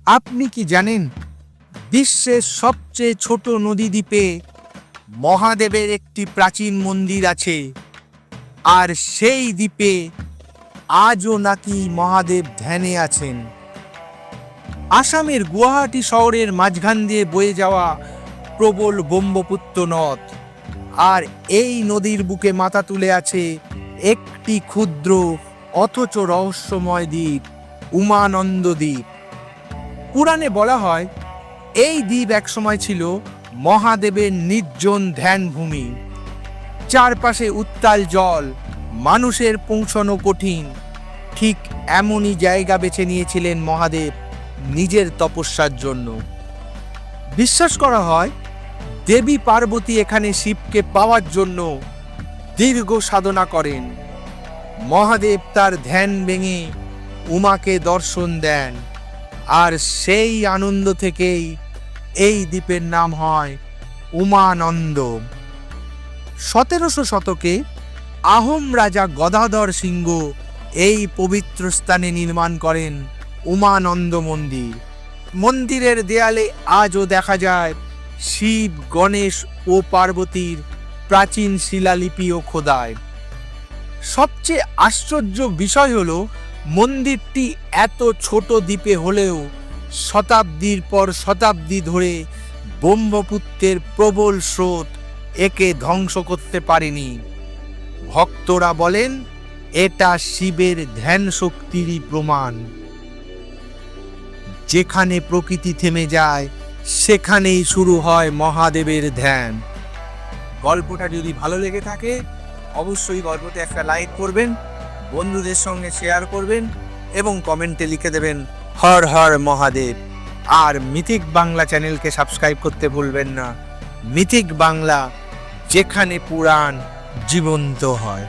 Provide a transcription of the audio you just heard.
আপনি কি জানেন বিশ্বের সবচেয়ে ছোট নদী দ্বীপে মহাদেবের একটি প্রাচীন মন্দির আছে, আর সেই দ্বীপে আজও নাকি মহাদেব ধ্যানে আছেন। আসামের গুয়াহাটি শহরের মাঝখান দিয়ে বয়ে যাওয়া প্রবল ব্রহ্মপুত্র নদ, আর এই নদীর বুকে মাথা তুলে আছে একটি ক্ষুদ্র অথচ রহস্যময় দ্বীপ, উমানন্দ দ্বীপ। পুরাণে বলা হয় এই দ্বীপ একসময় ছিল মহাদেবের নির্জন ধ্যান ভূমি। চারপাশে উত্তাল জল, মানুষের পৌঁছানো কঠিন। ঠিক এমনই জায়গা বেছে নিয়েছিলেন মহাদেব নিজের তপস্যার জন্য। বিশ্বাস করা হয় দেবী পার্বতী এখানে শিবকে পাওয়ার জন্য দীর্ঘ সাধনা করেন। মহাদেব তার ধ্যান ভেঙে উমাকে দর্শন দেন, আর সেই আনন্দ থেকেই এই দ্বীপের নাম হয় উমানন্দ। 1700 শতকে আহোম রাজা গদাধর সিংহ এই পবিত্র স্থানে নির্মাণ করেন উমানন্দ মন্দির। মন্দিরের দেয়ালে আজও দেখা যায় শিব, গণেশ ও পার্বতীর প্রাচীন শিলালিপি ও খোদাই। সবচেয়ে আশ্চর্য বিষয় হলো মন্দিরটি এত ছোট দ্বীপে হলেও শতাব্দীর পর শতাব্দী ধরে ব্রহ্মপুত্রের প্রবল স্রোত একে ধ্বংস করতে পারেনি। ভক্তরা বলেন এটা শিবের ধ্যান শক্তিরই প্রমাণ। যেখানে প্রকৃতি থেমে যায় সেখানেই শুরু হয় মহাদেবের ধ্যান। গল্পটা যদি ভালো লেগে থাকে অবশ্যই গল্পতে একটা লাইক করবেন, বন্ধুদের সঙ্গে শেয়ার করবেন এবং কমেন্টে লিখে দেবেন হর হর মহাদেব। আর মিথিক বাংলা চ্যানেলকে সাবস্ক্রাইব করতে ভুলবেন না। মিথিক বাংলা, যেখানে পুরাণ জীবন্ত হয়।